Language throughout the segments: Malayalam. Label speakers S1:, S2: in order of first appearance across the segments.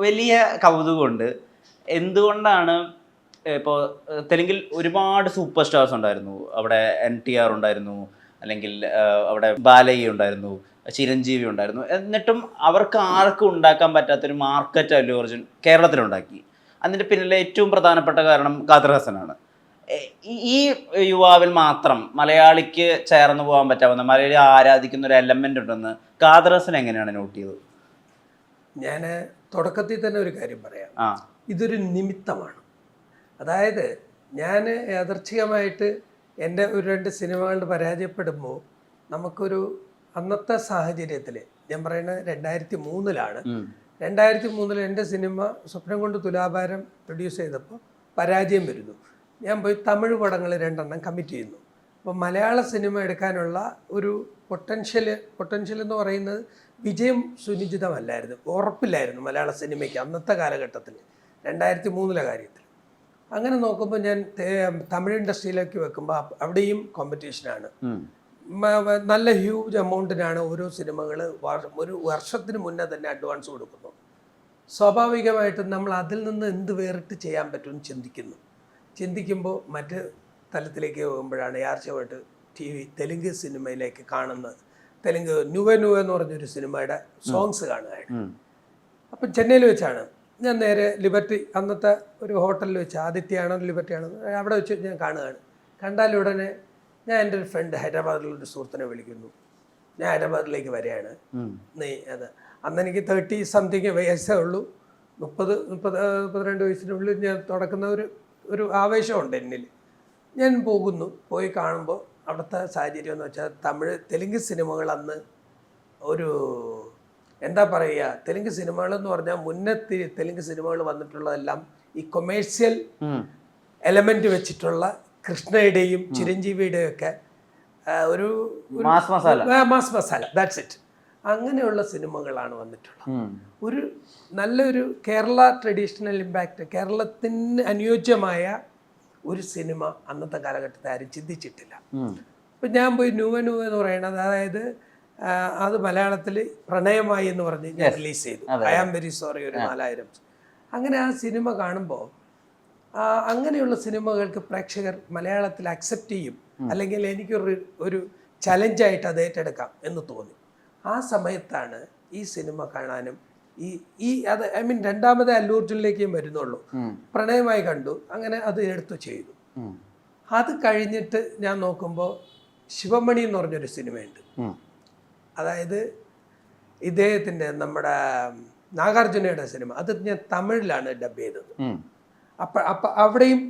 S1: വലിയ കൗതുകമുണ്ട്. എന്തുകൊണ്ടാണ് ഇപ്പോൾ തെലുങ്കിൽ ഒരുപാട് സൂപ്പർ സ്റ്റാർസ് ഉണ്ടായിരുന്നു. അവിടെ NTR ഉണ്ടായിരുന്നു, അല്ലെങ്കിൽ അവിടെ ബാലയ്യ ഉണ്ടായിരുന്നു, ചിരഞ്ജീവി ഉണ്ടായിരുന്നു. എന്നിട്ടും അവർക്ക് ആർക്കും ഉണ്ടാക്കാൻ പറ്റാത്തൊരു മാർക്കറ്റ് അല്ലു അർജുൻ കേരളത്തിലുണ്ടാക്കി. അതിൻ്റെ പിന്നിലെ ഏറ്റവും പ്രധാനപ്പെട്ട കാരണം ഖാദർ ഹസനാണ്. ഈ യുവാവിൽ മാത്രം മലയാളിക്ക് ചേർന്ന് പോകാൻ പറ്റാവുന്ന, മലയാളി ആരാധിക്കുന്ന ഒരു എലമെൻ്റ് ഉണ്ടെന്ന് ഖാദർ ഹസൻ എങ്ങനെയാണ് നോട്ട് ചെയ്തത്?
S2: ഞാൻ തുടക്കത്തിൽ തന്നെ ഒരു കാര്യം പറയാം. ഇതൊരു നിമിത്തമാണ്. അതായത് ഞാൻ യാദർച്ഛികമായിട്ട് എൻ്റെ ഒരു 2 സിനിമകൾ പരാജയപ്പെടുമ്പോൾ നമുക്കൊരു അന്നത്തെ സാഹചര്യത്തിൽ, ഞാൻ പറയുന്നത് 2003-ലാണ്. 2003 എൻ്റെ സിനിമ സ്വപ്നം കൊണ്ട് തുലാഭാരം പ്രൊഡ്യൂസ് ചെയ്തപ്പോൾ പരാജയം വരുന്നു. ഞാൻ പോയി തമിഴ് പടങ്ങൾ 2 കമ്മിറ്റ് ചെയ്യുന്നു. അപ്പോൾ മലയാള സിനിമ എടുക്കാനുള്ള ഒരു പൊട്ടൻഷ്യൽ എന്ന് പറയുന്നത് വിജയം സുനിശ്ചിതമല്ലായിരുന്നു, ഉറപ്പില്ലായിരുന്നു മലയാള സിനിമയ്ക്ക് അന്നത്തെ കാലഘട്ടത്തിൽ, 2003 കാര്യത്തിൽ. അങ്ങനെ നോക്കുമ്പോൾ ഞാൻ തമിഴ് ഇൻഡസ്ട്രിയിലേക്ക് വെക്കുമ്പോൾ അവിടെയും കോമ്പറ്റീഷനാണ്. നല്ല ഹ്യൂജ് എമൗണ്ടിനാണ് ഓരോ സിനിമകൾ ഒരു വർഷത്തിന് മുന്നേ തന്നെ അഡ്വാൻസ് കൊടുക്കുന്നു. സ്വാഭാവികമായിട്ടും നമ്മൾ അതിൽ നിന്ന് എന്ത് വേറിട്ട് ചെയ്യാൻ പറ്റുമെന്ന് ചിന്തിക്കുമ്പോൾ മറ്റ് തലത്തിലേക്ക് പോകുമ്പോഴാണ് യാർച്ചമായിട്ട് തെലുങ്ക് സിനിമയിലേക്ക് കാണുന്നത്. തെലുങ്ക് നുവ എന്ന് പറഞ്ഞൊരു സിനിമയുടെ സോങ്സ് കാണുകയാണ്. അപ്പം ചെന്നൈയിൽ വെച്ചാണ് ഞാൻ നേരെ ലിബർട്ടി, അന്നത്തെ ഒരു ഹോട്ടലിൽ വെച്ച്, ആദിത്യയാണോ ലിബർട്ടിയാണോ അവിടെ വെച്ച് ഞാൻ കാണുകയാണ്. കണ്ടാലുടനെ ഞാൻ എൻ്റെ ഒരു ഫ്രണ്ട് ഹൈദരാബാദിലൊരു സുഹൃത്തിനെ വിളിക്കുന്നു. ഞാൻ ഹൈദരാബാദിലേക്ക് വരികയാണ്. അന്ന് എനിക്ക് 30 സംതിങ് വയസ്സേ ഉള്ളൂ. 32 വയസ്സിനുള്ളിൽ ഞാൻ തുടക്കുന്ന ഒരു ആവേശമുണ്ട് എന്നിൽ. ഞാൻ പോയി കാണുമ്പോൾ അവിടുത്തെ സാഹചര്യം എന്ന് വെച്ചാൽ തെലുങ്ക് സിനിമകൾ അന്ന് ഒരു എന്താ പറയുക, തെലുങ്ക് സിനിമകളെന്ന് പറഞ്ഞാൽ മുന്നത്തെ തെലുങ്ക് സിനിമകൾ വന്നിട്ടുള്ളതെല്ലാം ഈ കൊമേഴ്സ്യൽ എലമെന്റ് വെച്ചിട്ടുള്ള കൃഷ്ണയുടെയും ചിരഞ്ജീവിയുടെയും ഒക്കെ ഒരു
S1: മാസ്
S2: മസാല, ദാറ്റ്സ് ഇറ്റ്. അങ്ങനെയുള്ള സിനിമകളാണ് വന്നിട്ടുള്ളത്. ഒരു നല്ലൊരു കേരള ട്രഡീഷണൽ ഇമ്പാക്റ്റ്, കേരളത്തിന് അനുയോജ്യമായ ഒരു സിനിമ അന്നത്തെ കാലഘട്ടത്തിൽ ആരും ചിന്തിച്ചിട്ടില്ല. അപ്പം ഞാൻ പോയി നുവ എന്ന് പറയുന്നത്, അതായത് അത് മലയാളത്തിൽ പ്രണയമായി എന്ന് പറഞ്ഞ് ഞാൻ റിലീസ് ചെയ്തു. ഐ ആം വെരി സോറി ഒരു 4000. അങ്ങനെ ആ സിനിമ കാണുമ്പോൾ അങ്ങനെയുള്ള സിനിമകൾക്ക് പ്രേക്ഷകർ മലയാളത്തിൽ അക്സെപ്റ്റ് ചെയ്യും, അല്ലെങ്കിൽ എനിക്കൊരു ചലഞ്ചായിട്ട് അത് ഏറ്റെടുക്കാം എന്ന് തോന്നി. ആ സമയത്താണ് ഈ സിനിമ കാണാനും അത് ഐ മീൻ രണ്ടാമത് അല്ലു അർജുനിലേക്കും വരുന്നുള്ളൂ. പ്രണയമായി കണ്ടു, അങ്ങനെ അത് എടുത്തു ചെയ്തു. അത് കഴിഞ്ഞിട്ട് ഞാൻ നോക്കുമ്പോൾ ശിവമണി എന്ന് പറഞ്ഞൊരു സിനിമയുണ്ട്. അതായത് ഇദ്ദേഹത്തിൻ്റെ നമ്മുടെ നാഗാർജുനയുടെ സിനിമ, അത് ഞാൻ തമിഴിലാണ് ഡബ് ചെയ്തത്. അപ്പം അവിടെയും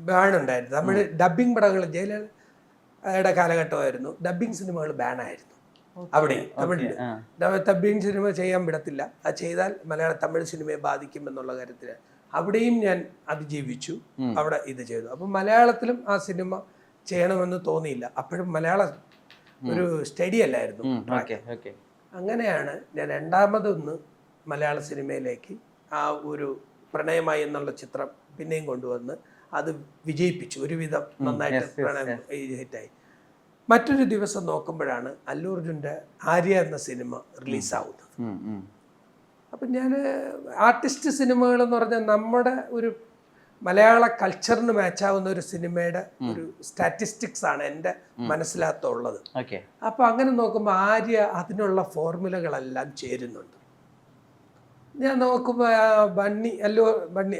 S2: ബാനുണ്ടായിരുന്നു. തമിഴ് ഡബ്ബിങ് പടങ്ങൾ ജയലളിതയുടെ കാലഘട്ടമായിരുന്നു. ഡബ്ബിങ് സിനിമകൾ ബാനായിരുന്നു അവിടെയും. ഡബ്ബിങ് സിനിമ ചെയ്യാൻ വിടത്തില്ല, അത് ചെയ്താൽ തമിഴ് സിനിമയെ ബാധിക്കുമെന്നുള്ള കാര്യത്തിൽ അവിടെയും ഞാൻ അതിജീവിച്ചു, അവിടെ ഇത് ചെയ്തു. അപ്പം മലയാളത്തിലും ആ സിനിമ ചെയ്യണമെന്ന് തോന്നിയില്ല. അപ്പോഴും മലയാളം ഒരു സ്റ്റഡി അല്ലായിരുന്നു. അങ്ങനെയാണ് ഞാൻ രണ്ടാമതൊന്ന് മലയാള സിനിമയിലേക്ക് ആ ഒരു പ്രണയമായി എന്നുള്ള ചിത്രം പിന്നെയും കൊണ്ടുവന്ന് അത് വിജയിപ്പിച്ചു. ഒരുവിധം നന്നായിട്ട് പ്രണയം ഹിറ്റായി. മറ്റൊരു ദിവസം നോക്കുമ്പോഴാണ് അല്ലു അർജുൻ്റെ ആര്യ എന്ന സിനിമ റിലീസാവുന്നത്. അപ്പം ഞാൻ ആർട്ടിസ്റ്റ് സിനിമകൾ എന്ന് പറഞ്ഞാൽ നമ്മുടെ ഒരു മലയാള കൾച്ചറിന് മാച്ചാവുന്ന ഒരു സിനിമയുടെ ഒരു സ്റ്റാറ്റിസ്റ്റിക്സ് ആണ് എൻ്റെ മനസ്സിലാത്തുള്ളത്. അപ്പോൾ അങ്ങനെ നോക്കുമ്പോൾ ആര്യ അതിനുള്ള ഫോർമുലകളെല്ലാം ചേരുന്നുണ്ട്. ഞാൻ നോക്കുമ്പോൾ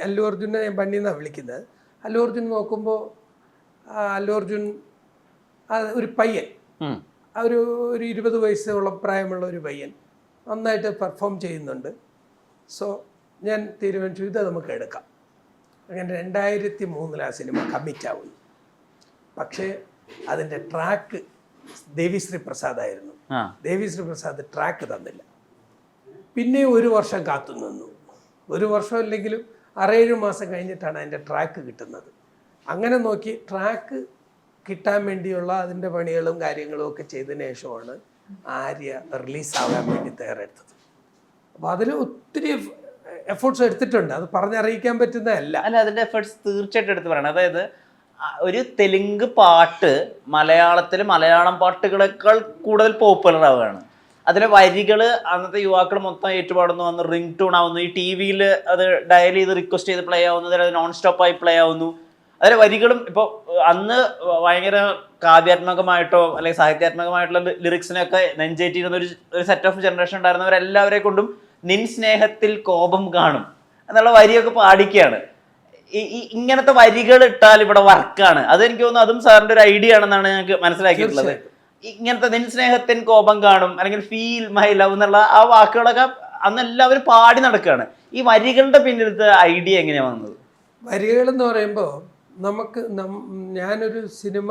S2: അല്ലു അർജുനെ ഞാൻ ബണ്ണി എന്നാണ് വിളിക്കുന്നത്. അല്ലു അർജുൻ നോക്കുമ്പോൾ അല്ലു അർജുൻ ഒരു പയ്യൻ, ഒരു 20 വയസ്സോളം പ്രായമുള്ള ഒരു പയ്യൻ നന്നായിട്ട് പെർഫോം ചെയ്യുന്നുണ്ട്. സോ ഞാൻ തീരുമാനിച്ചു ഇത് നമുക്ക് എടുക്കാം. അങ്ങനെ 2003 ആ സിനിമ കമ്മിറ്റ് ആവുന്നു. പക്ഷേ അതിൻ്റെ ട്രാക്ക് ദേവിശ്രീ പ്രസാദ് ആയിരുന്നു. ദേവിശ്രീ പ്രസാദ് ട്രാക്ക് തന്നില്ല. പിന്നെ 1 വർഷം കാത്തുനിന്നു. 1 വർഷം ഇല്ലെങ്കിലും 6-7 മാസം കഴിഞ്ഞിട്ടാണ് അതിൻ്റെ ട്രാക്ക് കിട്ടുന്നത്. അങ്ങനെ നോക്കി ട്രാക്ക് കിട്ടാൻ വേണ്ടിയുള്ള അതിൻ്റെ പണികളും കാര്യങ്ങളും ഒക്കെ ചെയ്തതിന് ശേഷമാണ് ആര്യ റിലീസാകാൻ വേണ്ടി തയ്യാറെടുത്തത്. അപ്പോൾ അതിൽ ഒത്തിരി എഫേർട്സ് എടുത്തിട്ടുണ്ട്, അത് പറഞ്ഞറിയിക്കാൻ പറ്റുന്നതല്ല.
S1: അതിൻ്റെ എഫേർട്സ് തീർച്ചയായിട്ടും എടുത്ത് പറയണം. അതായത് ഒരു തെലുങ്ക് പാട്ട് മലയാളത്തിൽ മലയാളം പാട്ടുകളെക്കാൾ കൂടുതൽ പോപ്പുലർ ആവുകയാണ്. അതിലെ വരികള് അന്നത്തെ യുവാക്കൾ മൊത്തം ഏറ്റുപാടുന്നു, വന്ന് റിംഗ് ടൂൺ ആവുന്നു, ഈ ടി വിയിൽ അത് ഡയൽ ചെയ്ത് റിക്വസ്റ്റ് ചെയ്ത് പ്ലേ ആവുന്നു, അത് നോൺ സ്റ്റോപ്പായി പ്ലേ ആവുന്നു. അതിലെ വരികളും ഇപ്പോൾ അന്ന് ഭയങ്കര കാവ്യാത്മകമായിട്ടോ അല്ലെങ്കിൽ സാഹിത്യാത്മകമായിട്ടുള്ള ലിറിക്സിനൊക്കെ നെഞ്ചേറ്റിയിരുന്ന ഒരു സെറ്റ് ഓഫ് ജനറേഷൻ ഉണ്ടായിരുന്നവരെല്ലാവരെ കൊണ്ടും നിൻ സ്നേഹത്തിൽ കോപം കാണും എന്നുള്ള വരിയൊക്കെ പാടിക്കുകയാണ്. ഇങ്ങനത്തെ വരികൾ ഇട്ടാൽ ഇവിടെ വർക്കാണ്. അതെനിക്ക് തോന്നുന്നു അതും സാറിന്റെ ഒരു ഐഡിയ ആണെന്നാണ് ഞങ്ങൾക്ക് മനസ്സിലാക്കിയിട്ടുള്ളത്. ഇങ്ങനത്തെ നിൻ സ്നേഹത്തിന് കോപം കാണും അല്ലെങ്കിൽ ഫീൽ മൈ ലവ് എന്നുള്ള ആ വാക്കുകളൊക്കെ അന്ന് എല്ലാവരും പാടി നടക്കുകയാണ്. ഈ വരികളുടെ പിന്നിലത്തെ ഐഡിയ എങ്ങനെയാണ് വന്നത്?
S2: വരികൾ എന്ന് പറയുമ്പോൾ നമുക്ക് ഞാനൊരു സിനിമ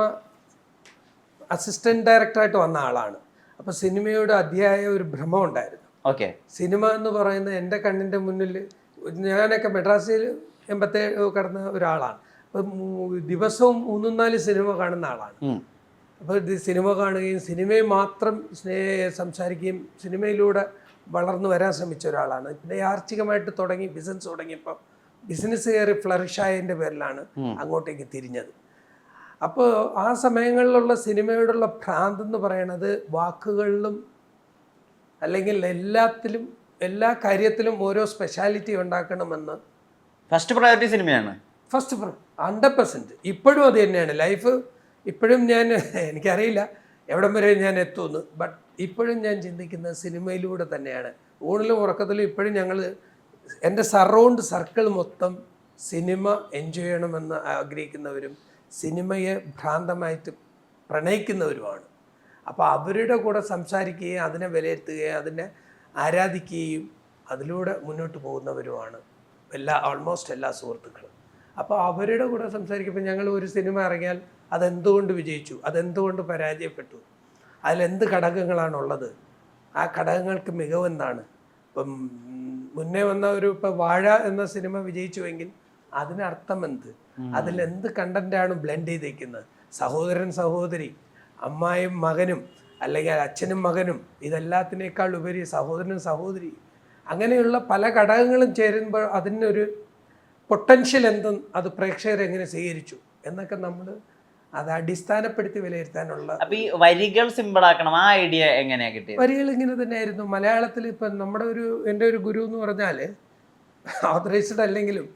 S2: അസിസ്റ്റന്റ് ഡയറക്ടറായിട്ട് വന്ന ആളാണ്. അപ്പോൾ സിനിമയോട് അതിയായ ഒരു ഭ്രമം ഉണ്ടായിരുന്നു.
S1: ഓക്കെ.
S2: സിനിമ എന്ന് പറയുന്നത് എൻ്റെ കണ്ണിൻ്റെ മുന്നിൽ, ഞാനൊക്കെ മെഡ്രാസിൽ 87 കടന്ന ഒരാളാണ്. അപ്പം ദിവസവും 3-4 സിനിമ കാണുന്ന ആളാണ്. അപ്പോൾ സിനിമ കാണുകയും സിനിമയെ മാത്രം സംസാരിക്കുകയും സിനിമയിലൂടെ വളർന്നു വരാൻ ശ്രമിച്ച ഒരാളാണ്. പിന്നെ യാർച്ചികമായിട്ട് തുടങ്ങി ബിസിനസ് തുടങ്ങിയപ്പോൾ ബിസിനസ് കയറി ഫ്ലറിഷായതിൻ്റെ പേരിലാണ് അങ്ങോട്ടേക്ക് തിരിഞ്ഞത്. അപ്പോൾ ആ സമയങ്ങളിലുള്ള സിനിമയോടുള്ള ഭ്രാന്തെന്ന് പറയണത് വാക്കുകളിലും അല്ലെങ്കിൽ എല്ലാത്തിലും എല്ലാ കാര്യത്തിലും ഓരോ സ്പെഷ്യാലിറ്റി ഉണ്ടാക്കണമെന്ന്
S1: ഫസ്റ്റ് പ്രയോറിറ്റി സിനിമയാണ്.
S2: 100%. ഇപ്പോഴും അത് തന്നെയാണ് ലൈഫ്. ഇപ്പോഴും എനിക്കറിയില്ല എവിടം വരെ ഞാൻ എത്തുമെന്ന്, ബട്ട് ഇപ്പോഴും ഞാൻ ചിന്തിക്കുന്നത് സിനിമയിലൂടെ തന്നെയാണ്. ഊണിലും ഉറക്കത്തിലും ഇപ്പോഴും എൻ്റെ സറൗണ്ട് സർക്കിൾ മൊത്തം സിനിമ എൻജോയ് ചെയ്യണമെന്ന് ആഗ്രഹിക്കുന്നവരും സിനിമയെ ഭ്രാന്തമായിട്ട് പ്രണയിക്കുന്നവരുമാണ്. അപ്പോൾ അവരുടെ കൂടെ സംസാരിക്കുകയും അതിനെ വിലയിരുത്തുകയും അതിനെ ആരാധിക്കുകയും അതിലൂടെ മുന്നോട്ട് പോകുന്നവരുമാണ് ഓൾമോസ്റ്റ് എല്ലാ സുഹൃത്തുക്കളും. അപ്പോൾ അവരുടെ കൂടെ സംസാരിക്കുമ്പോൾ ഞങ്ങൾ ഒരു സിനിമ ഇറങ്ങിയാൽ അതെന്തുകൊണ്ട് വിജയിച്ചു, അതെന്തുകൊണ്ട് പരാജയപ്പെട്ടു, അതിലെന്ത് ഘടകങ്ങളാണുള്ളത്, ആ ഘടകങ്ങൾക്ക് മികവെന്താണ്. ഇപ്പം മുന്നേ വന്ന ഇപ്പോൾ വാഴ എന്ന സിനിമ വിജയിച്ചുവെങ്കിൽ അതിനർത്ഥം എന്ത്, അതിലെന്ത് കണ്ടന്റാണ് ബ്ലെൻഡ് ചെയ്തേക്കുന്നത്, സഹോദരൻ സഹോദരി, അമ്മായും മകനും അല്ലെങ്കിൽ അച്ഛനും മകനും, ഇതെല്ലാത്തിനേക്കാൾ ഉപരി സഹോദരനും സഹോദരി, അങ്ങനെയുള്ള പല ഘടകങ്ങളും ചേരുമ്പോൾ അതിനൊരു പൊട്ടൻഷ്യൽ എന്തും അത് പ്രേക്ഷകർ എങ്ങനെ സ്വീകരിച്ചു എന്നൊക്കെ നമ്മൾ അത് അടിസ്ഥാനപ്പെടുത്തി വിലയിരുത്താനുള്ള.
S1: അപ്പോൾ ഈ വരികൾ സിമ്പിൾ ആക്കണം, ആ ഐഡിയ എങ്ങനെയാ കിട്ടിയത്?
S2: വരികൾ ഇങ്ങനെ തന്നെയായിരുന്നു. മലയാളത്തിൽ ഇപ്പം എൻ്റെ ഒരു ഗുരു എന്ന് പറഞ്ഞാൽ ഓതറൈസ്ഡ് അല്ലെങ്കിലും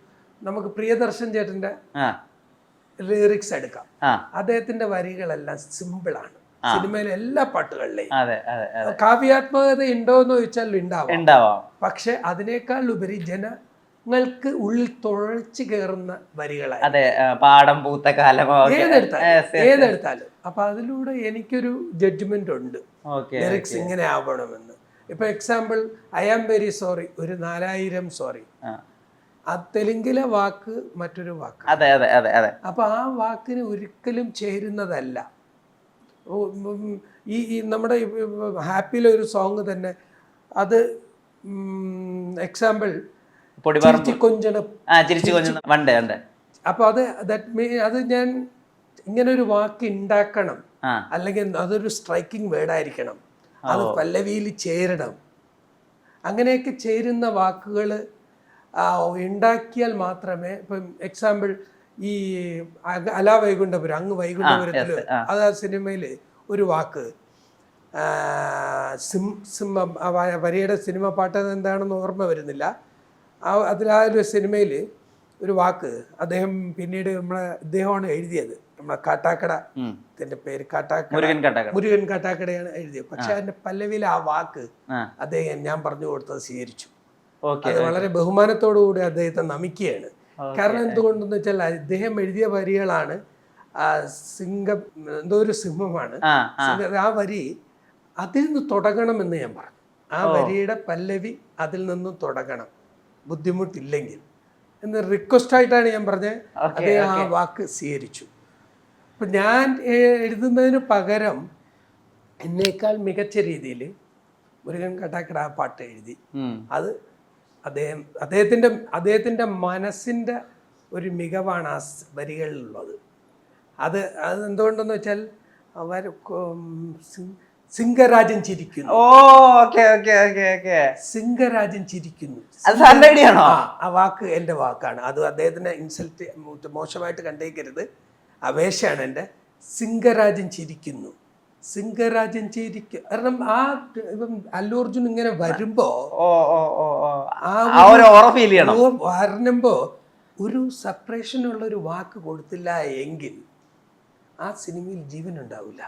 S2: നമുക്ക് പ്രിയദർശൻ ചേട്ടൻ്റെ ലിറിക്സ് എടുക്കാം. അദ്ദേഹത്തിൻ്റെ വരികളെല്ലാം സിമ്പിളാണ്. സിനിമയിലെ എല്ലാ പാട്ടുകളിലെയും കാവ്യാത്മകത ഉണ്ടോ എന്ന് ചോദിച്ചാൽ ഉണ്ടാവാം. പക്ഷെ അതിനേക്കാൾ ഉപരി ജനങ്ങൾക്ക് ഉള്ളിൽ തുഴച്ചു കയറുന്ന വരികളാണ്.
S1: പാടം പൂത്ത കാലം
S2: ഏതെടുത്താലും. അപ്പൊ അതിലൂടെ എനിക്കൊരു ജഡ്ജ്മെന്റ് ഉണ്ട്, ലിറിക്സ് ഇങ്ങനെ ആവണമെന്ന്. ഇപ്പൊ example I am very sorry, ഒരു 4000 സോറി, ആ തെലുങ്കിലെ വാക്ക് മറ്റൊരു വാക്ക്. അപ്പൊ ആ വാക്കിന് ഒരിക്കലും ചേരുന്നതല്ല. ഈ നമ്മുടെ ഹാപ്പിയിലെ ഒരു സോങ് തന്നെ, അത് എക്സാമ്പിൾ അപ്പൊ അത് ഞാൻ ഇങ്ങനെ ഒരു വാക്ക് ഉണ്ടാക്കണം, അല്ലെങ്കിൽ അതൊരു സ്ട്രൈക്കിംഗ് വേർഡായിരിക്കണം, അത് പല്ലവിയിൽ ചേരണം. അങ്ങനെയൊക്കെ ചേരുന്ന വാക്കുകൾ ഉണ്ടാക്കിയാൽ മാത്രമേ, ഇപ്പം എക്സാമ്പിൾ ഈ അലാ വൈകുണ്ഠപുരം, അങ്ങ് വൈകുണ്ഠപുരത്തിൽ അത് ആ സിനിമയിൽ ഒരു വാക്ക്, വരിയുടെ സിനിമ പാട്ട് എന്താണെന്ന് ഓർമ്മ വരുന്നില്ല. ഒരു സിനിമയിൽ ഒരു വാക്ക് അദ്ദേഹം പിന്നീട് ഇദ്ദേഹമാണ് എഴുതിയത്, നമ്മളെ കാട്ടാക്കടത്തിന്റെ പേര് മുരുകൻ കാട്ടാക്കടയാണ് എഴുതിയത്. പക്ഷെ അതിന്റെ പല്ലവിയിൽ ആ വാക്ക് അദ്ദേഹം ഞാൻ പറഞ്ഞു കൊടുത്തത് സ്വീകരിച്ചു. അത് വളരെ ബഹുമാനത്തോടു കൂടി അദ്ദേഹത്തെ നമിക്കുകയാണ്. കാരണം എന്തുകൊണ്ടെന്ന് വെച്ചാൽ അദ്ദേഹം എഴുതിയ വരികളാണ് എന്തോ ഒരു സിംഹമാണ്, ആ വരി അതിൽ നിന്ന് തുടങ്ങണമെന്ന് ഞാൻ പറഞ്ഞു. ആ വരിയുടെ പല്ലവി അതിൽ നിന്നും തുടങ്ങണം, ബുദ്ധിമുട്ടില്ലെങ്കിൽ എന്ന് റിക്വസ്റ്റായിട്ടാണ് ഞാൻ പറഞ്ഞത്. അദ്ദേഹം ആ വാക്ക് സ്വീകരിച്ചു. അപ്പം ഞാൻ എഴുതുന്നതിന് പകരം എന്നേക്കാൾ മികച്ച രീതിയിൽ മുരുകൻ കാട്ടാക്കട ആ പാട്ട് എഴുതി. അത് അദ്ദേഹത്തിൻ്റെ മനസ്സിൻ്റെ ഒരു മികവാണ് ആ വരികളിലുള്ളത്. അത് എന്തുകൊണ്ടെന്ന് വെച്ചാൽ സിംഗരാജൻ ചിരിക്കുന്നു. സിംഗരാജൻ ചിരിക്കുന്നു, ആ വാക്ക് എൻ്റെ വാക്കാണ്. അത് അദ്ദേഹത്തിനെ ഇൻസൾട്ട് മോശമായിട്ട് കണ്ടേക്കരുത്, അപേക്ഷയാണ് എൻ്റെ. സിംഗരാജൻ ചിരിക്കുന്നു, സിംഗരാജൻ ചേരിക്ക്, കാരണം ഇപ്പം അല്ലു അർജുൻ ഇങ്ങനെ വരുമ്പോ
S1: ഓ ഓ ഓ ഓ ആ ഒരു ഓറ ഫീൽ ചെയ്യണം.
S2: വരുമ്പോ ഒരു സെപ്പറേഷനുള്ള ഒരു വാക്ക് കൊടുത്തില്ല എങ്കിൽ ആ സിനിമയിൽ ജീവൻ ഉണ്ടാവില്ല.